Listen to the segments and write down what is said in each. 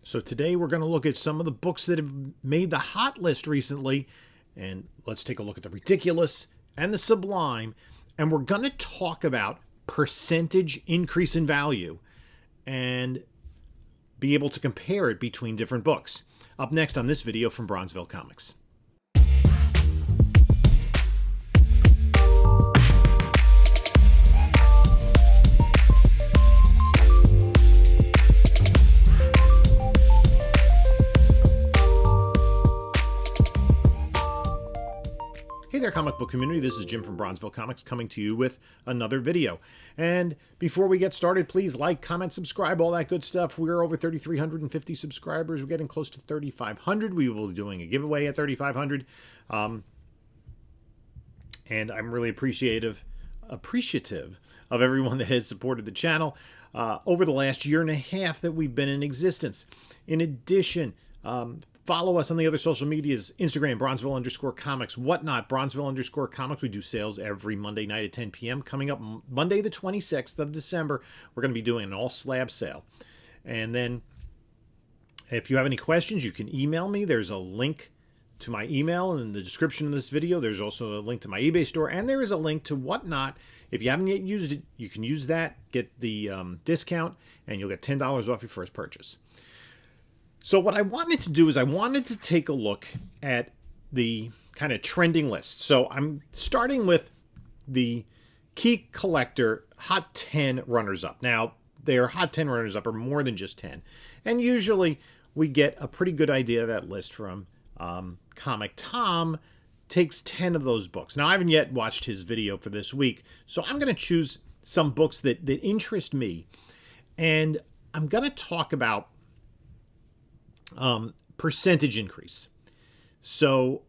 So today we're going to look at some of the books that have made the hot list recently, and let's take a look at the ridiculous and the sublime, and we're going to talk about percentage increase in value and be able to compare it between different books. Up next on this video from Bronzeville Comics. Hey there, comic book community. This is Jim from Bronzeville Comics coming to you with another video. And before we get started, please like, comment, subscribe, all that good stuff. We're over 3,350 subscribers. We're getting close to 3,500. We will be doing a giveaway at 3,500. And I'm really appreciative of everyone that has supported the channel over the last year and a half that we've been in existence. In addition, follow us on the other social medias, Instagram, Bronzeville_comics, whatnot, Bronzeville_comics. We do sales every Monday night at 10 p.m. Coming up Monday, the 26th of December, we're going to be doing an all slab sale. And then if you have any questions, you can email me. There's a link to my email in the description of this video. There's also a link to my eBay store, and there is a link to Whatnot. If you haven't yet used it, you can use that, get the discount, and you'll get $10 off your first purchase. So what I wanted to do is I wanted to take a look at the kind of trending list. So I'm starting with the Key Collector Hot 10 Runners-Up. Now, their Hot 10 Runners-Up are more than just 10. And usually we get a pretty good idea of that list from Comic Tom. Takes 10 of those books. Now, I haven't yet watched his video for this week, so I'm going to choose some books that interest me. And I'm going to talk about percentage increase. So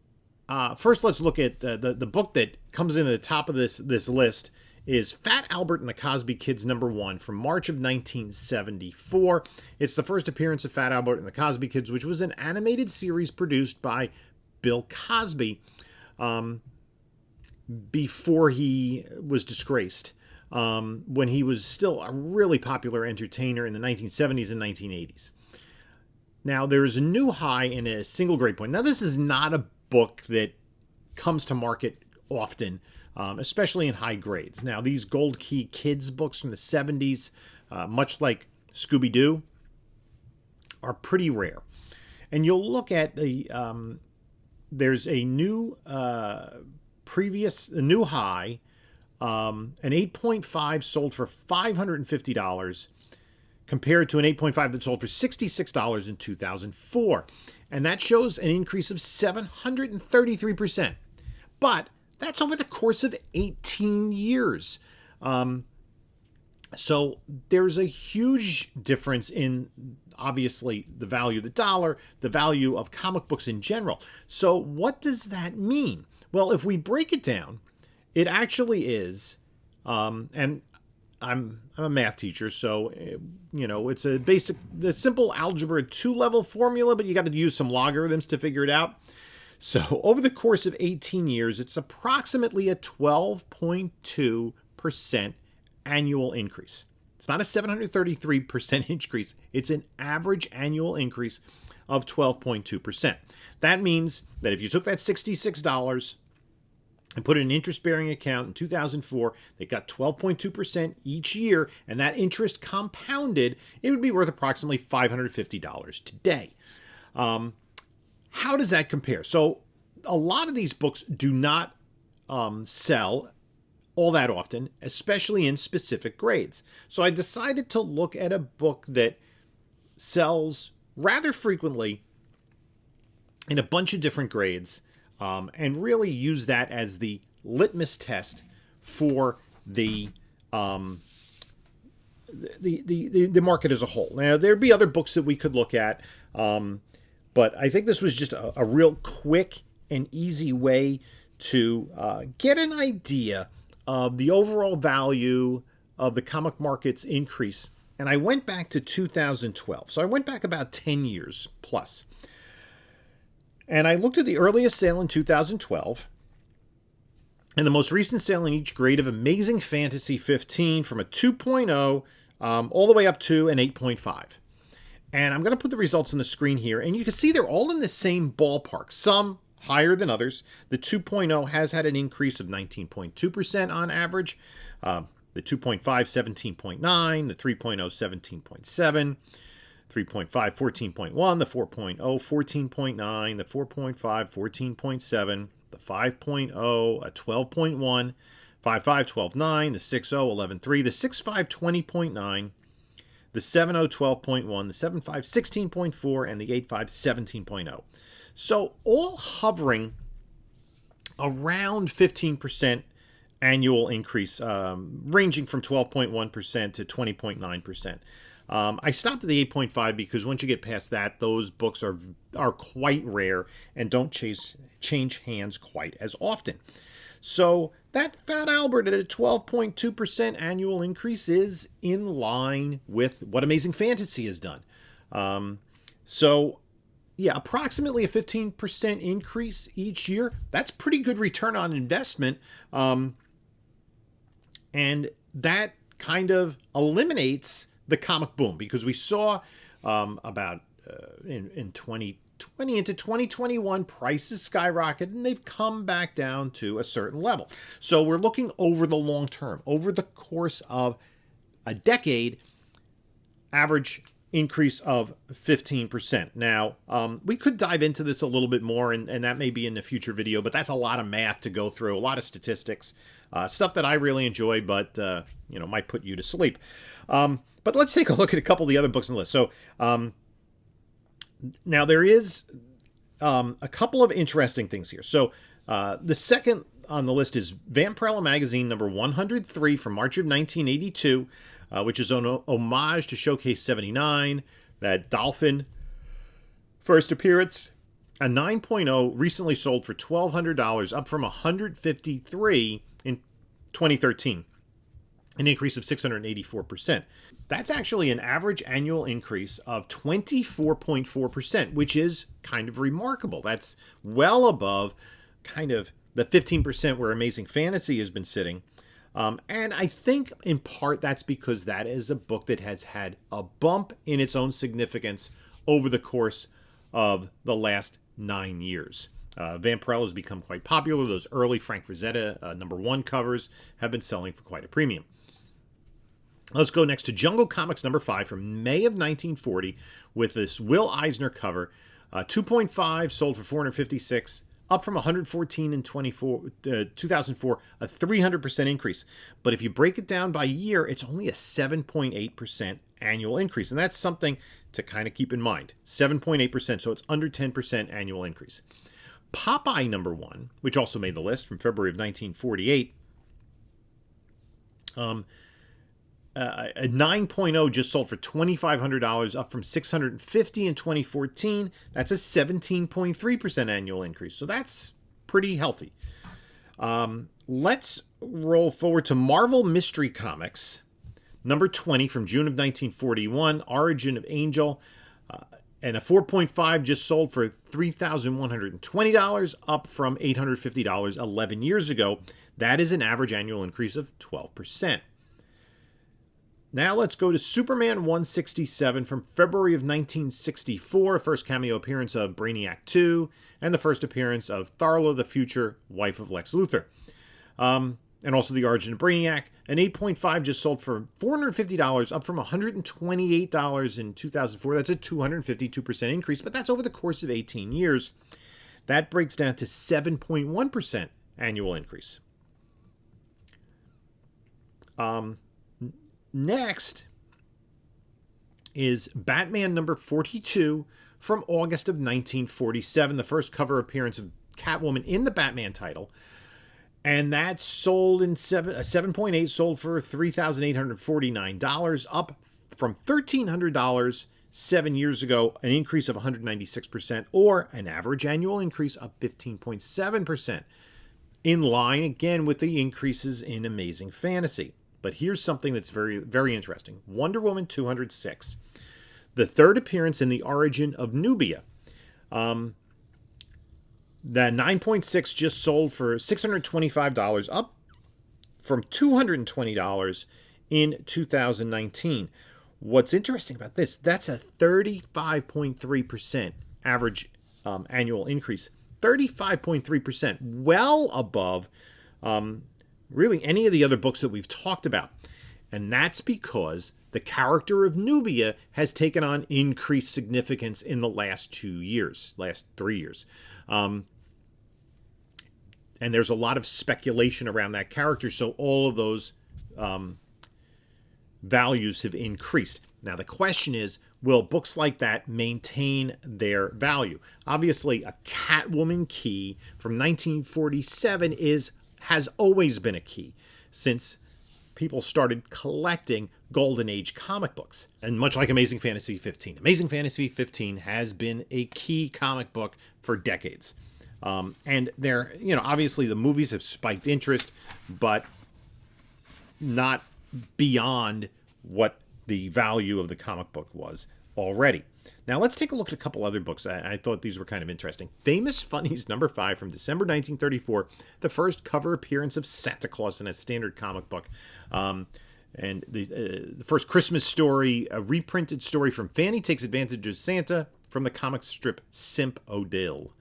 first, let's look at the book that comes in at the top of this list is Fat Albert and the Cosby Kids #1 from March of 1974. It's the first appearance of Fat Albert and the Cosby Kids, which was an animated series produced by Bill Cosby before he was disgraced, when he was still a really popular entertainer in the 1970s and 1980s. Now, there's a new high in a single grade point. Now, this is not a book that comes to market often, especially in high grades. Now, these Gold Key Kids books from the 70s, much like Scooby-Doo, are pretty rare. And you'll look at the, there's a new high, an 8.5 sold for $550, compared to an 8.5 that sold for $66 in 2004. And that shows an increase of 733%. But that's over the course of 18 years. So there's a huge difference in, obviously, the value of the dollar, the value of comic books in general. So what does that mean? Well, if we break it down, it actually is, and I'm a math teacher, so, it's the simple algebra 2-level formula, but you got to use some logarithms to figure it out. So over the course of 18 years, it's approximately a 12.2% annual increase. It's not a 733% increase. It's an average annual increase of 12.2%. That means that if you took that $66 and put it in an interest-bearing account in 2004, they got 12.2% each year, and that interest compounded, it would be worth approximately $550 today. How does that compare? So a lot of these books do not sell all that often, especially in specific grades. So I decided to look at a book that sells rather frequently in a bunch of different grades, and really use that as the litmus test for the market as a whole. Now, there'd be other books that we could look at, but I think this was just a real quick and easy way to get an idea of the overall value of the comic market's increase. And I went back to 2012. So I went back about 10 years plus. And I looked at the earliest sale in 2012 and the most recent sale in each grade of Amazing Fantasy 15 from a 2.0 all the way up to an 8.5. And I'm going to put the results on the screen here. And you can see they're all in the same ballpark. Some higher than others. The 2.0 has had an increase of 19.2% on average. The 2.5, 17.9. The 3.0, 17.7. 3.5, 14.1. The 4.0, 14.9. The 4.5, 14.7. The 5.0, a 12.1. 5.5, 12.9. The 6.0, 11.3. The 6.5, 20.9. The 7.0, 12.1. The 7.5, 16.4. And the 8.5, 17.0. So all hovering around 15% annual increase, ranging from 12.1% to 20.9%. I stopped at the 8.5 because once you get past that, those books are quite rare and don't change hands quite as often. So that Fat Albert at a 12.2% annual increase is in line with what Amazing Fantasy has done. Yeah, approximately a 15% increase each year. That's pretty good return on investment. And that kind of eliminates the comic boom, because we saw about in 2020 into 2021, prices skyrocket and they've come back down to a certain level. So we're looking over the long term, over the course of a decade, average increase of 15%. Now, we could dive into this a little bit more, and that may be in the future video, but that's a lot of math to go through, a lot of statistics, stuff that I really enjoy, but, might put you to sleep. But let's take a look at a couple of the other books on the list. So, now there is a couple of interesting things here. So, the second on the list is Vampirella Magazine number 103 from March of 1982, which is an homage to Showcase 79, that Dolphin first appearance. A 9.0 recently sold for $1,200, up from $153 in 2013, an increase of 684%. That's actually an average annual increase of 24.4%, which is kind of remarkable. That's well above kind of the 15% where Amazing Fantasy has been sitting. And I think in part that's because that is a book that has had a bump in its own significance over the course of the last 9 years. Vampirella has become quite popular. Those early Frank Frazetta #1 covers have been selling for quite a premium. Let's go next to Jungle Comics number 5 from May of 1940 with this Will Eisner cover. 2.5 sold for $456, up from 114 in 2004, a 300% increase. But if you break it down by year, it's only a 7.8% annual increase. And that's something to kind of keep in mind. 7.8%, so it's under 10% annual increase. Popeye number 1, which also made the list from February of 1948, a 9.0 just sold for $2,500, up from $650 in 2014. That's a 17.3% annual increase. So that's pretty healthy. Let's roll forward to Marvel Mystery Comics, number 20 from June of 1941, Origin of Angel. And a 4.5 just sold for $3,120, up from $850 11 years ago. That is an average annual increase of 12%. Now let's go to Superman 167 from February of 1964, first cameo appearance of Brainiac 2, and the first appearance of Tharla, the future wife of Lex Luthor. And also the origin of Brainiac. An 8.5 just sold for $450, up from $128 in 2004. That's a 252% increase, but that's over the course of 18 years. That breaks down to 7.1% annual increase. Next is Batman number 42 from August of 1947, the first cover appearance of Catwoman in the Batman title. And that sold in 7.8 sold for $3,849, up from $1,300 7 years ago, an increase of 196%, or an average annual increase of 15.7%, in line again with the increases in Amazing Fantasy. But here's something that's very, very interesting. Wonder Woman 206, the third appearance in the origin of Nubia. The 9.6 just sold for $625, up from $220 in 2019. What's interesting about this, that's a 35.3% average annual increase. 35.3%, well above really any of the other books that we've talked about. And that's because the character of Nubia has taken on increased significance in the last 3 years. And there's a lot of speculation around that character, so all of those values have increased. Now, the question is, will books like that maintain their value? Obviously, a Catwoman key from 1947 has always been a key since people started collecting Golden Age comic books. And much like Amazing Fantasy 15, Amazing Fantasy 15 has been a key comic book for decades. And they're, obviously the movies have spiked interest, but not beyond what the value of the comic book was already. Now let's take a look at a couple other books. I thought these were kind of interesting. Famous Funnies number 5 from December 1934, the first cover appearance of Santa Claus in a standard comic book. And the first Christmas story, a reprinted story from Fanny Takes Advantage of Santa from the comic strip Simp O'Dill.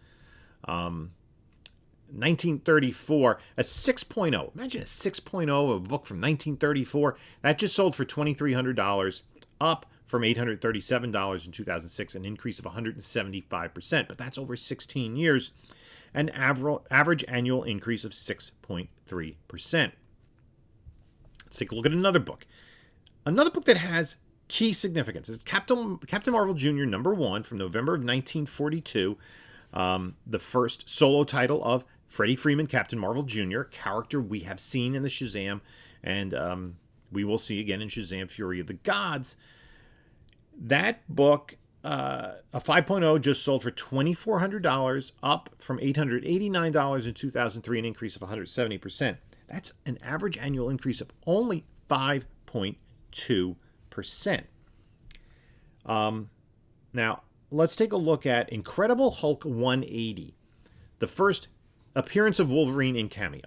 1934, a 6.0. Imagine a 6.0 of a book from 1934. That just sold for $2,300, up from $837 in 2006, an increase of 175%. But that's over 16 years, an average annual increase of 6.3%. Let's take a look at another book. Another book that has key significance is Captain Marvel Jr. number 1 from November of 1942. The first solo title of Freddie Freeman, Captain Marvel Jr., character we have seen in the Shazam, and we will see again in Shazam Fury of the Gods. That book, a 5.0, just sold for $2,400, up from $889 in 2003, an increase of 170%. That's an average annual increase of only 5.2%. Now, let's take a look at Incredible Hulk 180, the first appearance of Wolverine in cameo.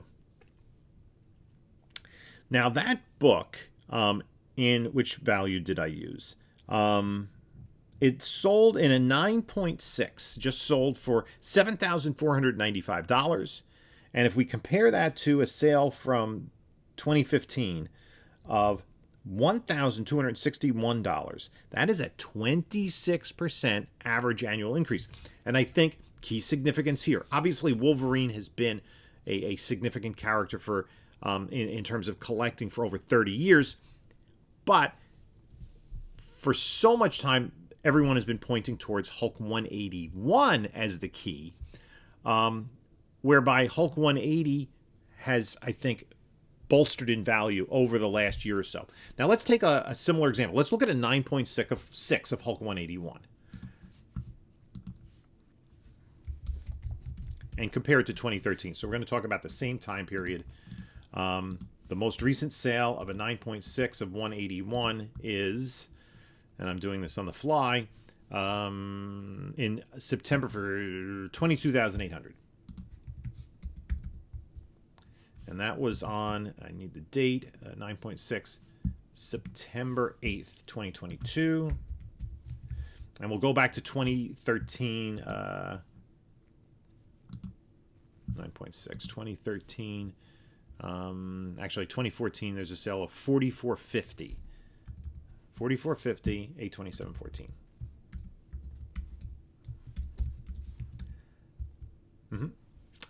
Now, that book, in which value did I use? It sold in a 9.6, just sold for $7,495. And if we compare that to a sale from 2015 of $1,261, that is a 26% average annual increase. And I think key significance here. Obviously, Wolverine has been a significant character for in terms of collecting for over 30 years. But for so much time, everyone has been pointing towards Hulk 181 as the key, whereby Hulk 180 has, I think, bolstered in value over the last year or so. Now let's take a similar example. Let's look at a 9.6 of Hulk 181 and compare it to 2013. So we're going to talk about the same time period. The most recent sale of a 9.6 of 181 is, and I'm doing this on the fly, in September for $22,800. And that was on, I need the date, 9.6, September 8th, 2022. And we'll go back to 2013, 9.6, 2013. Actually, 2014, there's a sale of $44.50. $44.50, $827.14.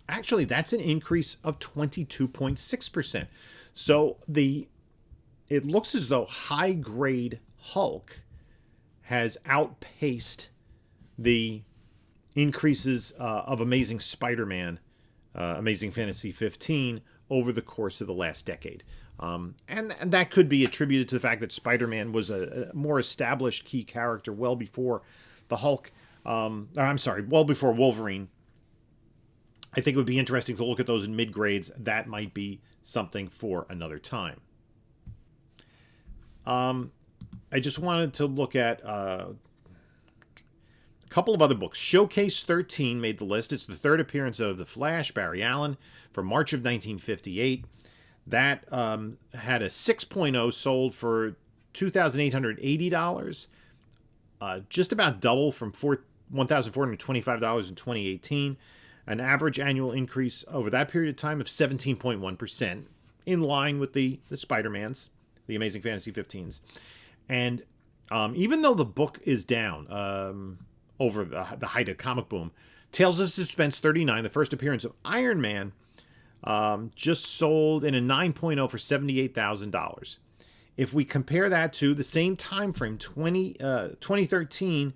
Actually, that's an increase of 22.6%. So it looks as though high-grade Hulk has outpaced the increases of Amazing Spider-Man, Amazing Fantasy 15, over the course of the last decade. And that could be attributed to the fact that Spider-Man was a more established key character well before the Hulk, well before Wolverine. I think it would be interesting to look at those in mid-grades. That might be something for another time. I just wanted to look at a couple of other books. Showcase 13 made the list. It's the third appearance of The Flash, Barry Allen, from March of 1958. That had a 6.0, sold for $2,880, just about double from $1,425 in 2018, an average annual increase over that period of time of 17.1%, in line with the Spider-Mans, the Amazing Fantasy 15s. And even though the book is down over the height of comic boom, Tales of Suspense 39, the first appearance of Iron Man, just sold in a 9.0 for $78,000. If we compare that to the same time frame, 2013,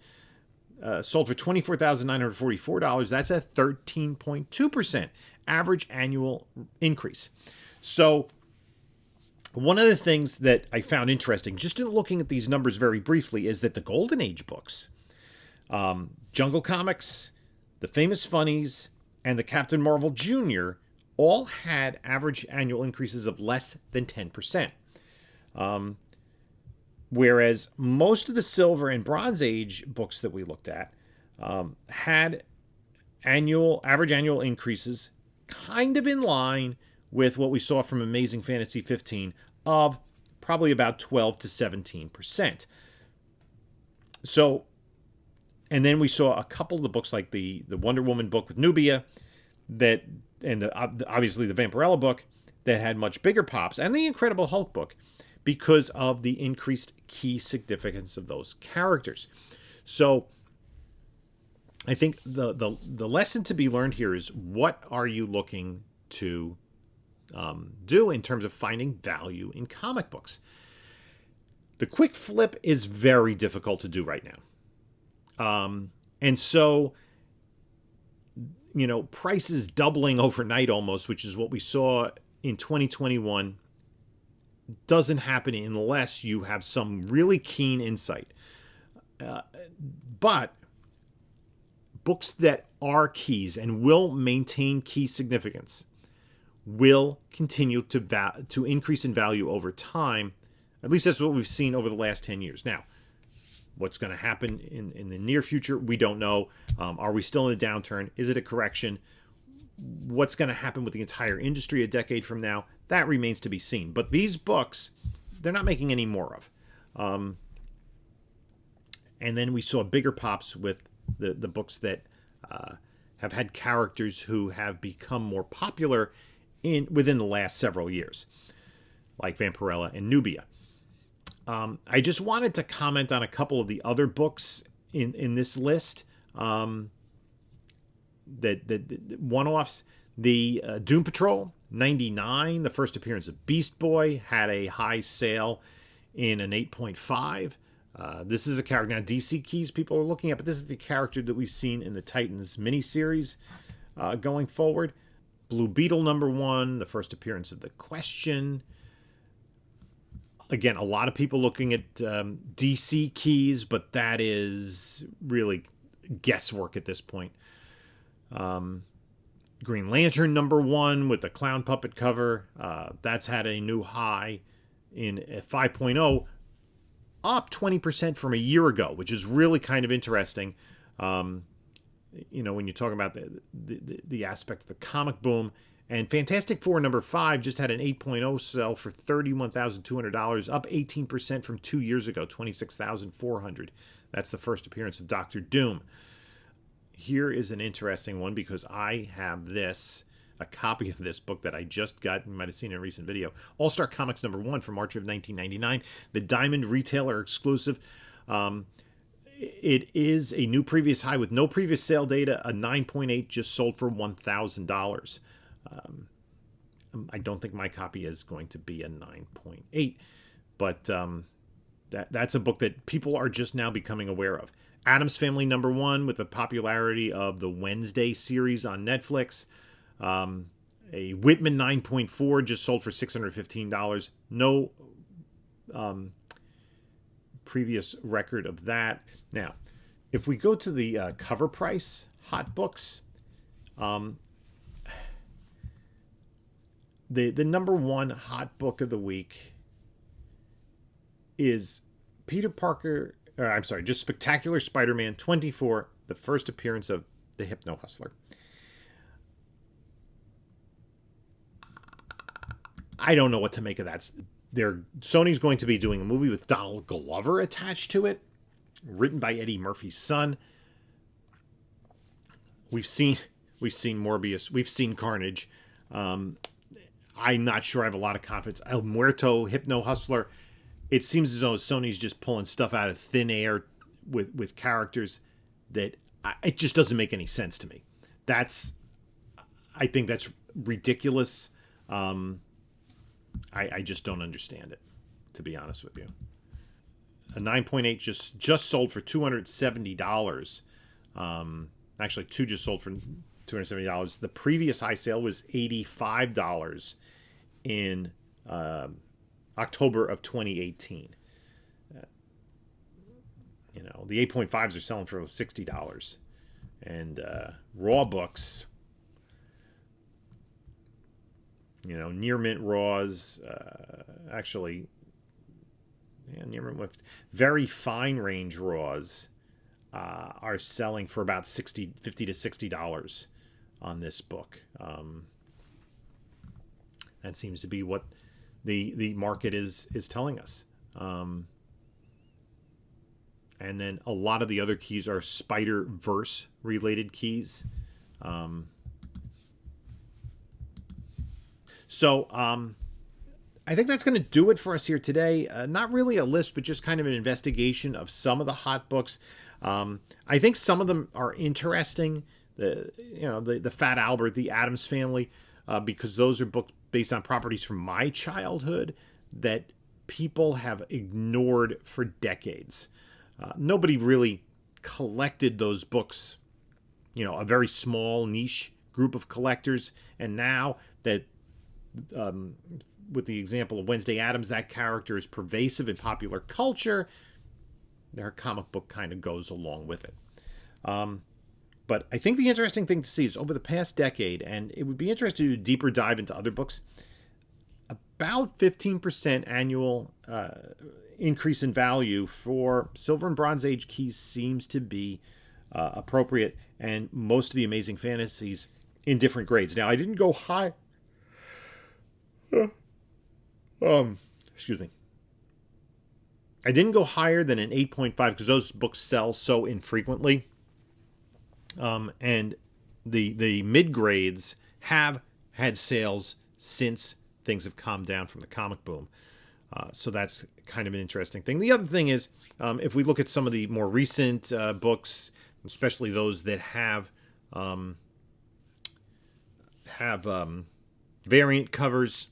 sold for $24,944, that's a 13.2% average annual increase. So one of the things that I found interesting, just in looking at these numbers very briefly, is that the Golden Age books, Jungle Comics, the Famous Funnies, and the Captain Marvel Jr. all had average annual increases of less than 10%. Whereas most of the Silver and Bronze Age books that we looked at had average annual increases kind of in line with what we saw from Amazing Fantasy 15 of probably about 12 to 17%. So, and then we saw a couple of the books like the Wonder Woman book with Nubia, and obviously the Vampirella book that had much bigger pops, and the Incredible Hulk book, because of the increased key significance of those characters. So I think the lesson to be learned here is, what are you looking to do in terms of finding value in comic books? The quick flip is very difficult to do right now. And so, prices doubling overnight almost, which is what we saw in 2021, doesn't happen unless you have some really keen insight. But books that are keys and will maintain key significance will continue to increase in value over time. At least that's what we've seen over the last 10 years. Now, what's going to happen in the near future, we don't know. Are we still in a downturn? Is it a correction? What's going to happen with the entire industry a decade from now? That remains to be seen. But these books, they're not making any more of. And then we saw bigger pops with the books that have had characters who have become more popular within the last several years, like Vampirella and Nubia. I just wanted to comment on a couple of the other books in this list. That one-offs. The Doom Patrol 99, the first appearance of Beast Boy, had a high sale in an 8.5. This is a character, now DC Keys people are looking at, but this is the character that we've seen in the Titans miniseries going forward. Blue Beetle #1, the first appearance of The Question. Again, a lot of people looking at DC Keys, but that is really guesswork at this point. Green Lantern #1 with the clown puppet cover. That's had a new high in 5.0, up 20% from a year ago, which is really kind of interesting. When you talk about the aspect of the comic boom. And Fantastic Four #5 just had an 8.0 sell for $31,200, up 18% from 2 years ago, $26,400. That's the first appearance of Dr. Doom. Here is an interesting one, because I have a copy of this book that I just got. You might have seen in a recent video. All-Star Comics #1 from March of 1999, the Diamond Retailer exclusive. It is a new previous high with no previous sale data. A 9.8 just sold for $1,000. I don't think my copy is going to be a 9.8, but that's a book that people are just now becoming aware of. Addams Family #1 with the popularity of the Wednesday series on Netflix. A Whitman 9.4 just sold for $615. No previous record of that. Now, if we go to the cover price hot books, the #1 hot book of the week is just Spectacular Spider-Man 24, the first appearance of the Hypno Hustler. I don't know what to make of that Sony's going to be doing a movie with Donald Glover attached to it, written by Eddie Murphy's son. We've seen Morbius, we've seen Carnage. I'm not sure I have a lot of confidence. El Muerto, Hypno Hustler. It seems as though Sony's just pulling stuff out of thin air with characters that it just doesn't make any sense to me. I think that's ridiculous. I just don't understand it, to be honest with you. A 9.8 just sold for $270. Actually, 2 just sold for $270. The previous high sale was $85 in October of 2018. The 8.5s are selling for $60. And raw books, near mint raws, near mint with very fine range raws are selling for about $50 to $60 on this book. That seems to be what the market is telling us. And then a lot of the other keys are Spider-Verse related keys. So I think that's going to do it for us here today. Not really a list, but just kind of an investigation of some of the hot books. I think some of them are interesting. The Fat Albert, the Addams Family, because those are books based on properties from my childhood that people have ignored for decades. Nobody really collected those books, a very small niche group of collectors. And now that, with the example of Wednesday Addams, that character is pervasive in popular culture, their comic book kind of goes along with it. But I think the interesting thing to see is over the past decade, and it would be interesting to do a deeper dive into other books, about 15% annual increase in value for Silver and Bronze Age keys seems to be appropriate, and most of the Amazing Fantasies in different grades. Now, I didn't go high. Excuse me. I didn't go higher than an 8.5 because those books sell so infrequently. And the mid grades have had sales since things have calmed down from the comic boom. So that's kind of an interesting thing. The other thing is, if we look at some of the more recent books, especially those that have variant covers,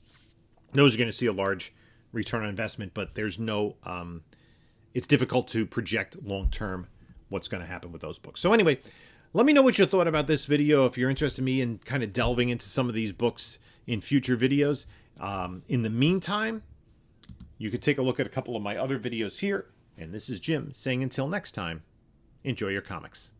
those are going to see a large return on investment, but there's no, it's difficult to project long-term what's going to happen with those books. So anyway, let me know what you thought about this video. If you're interested in me in kind of delving into some of these books in future videos. In the meantime, you could take a look at a couple of my other videos here. And this is Jim saying until next time, enjoy your comics.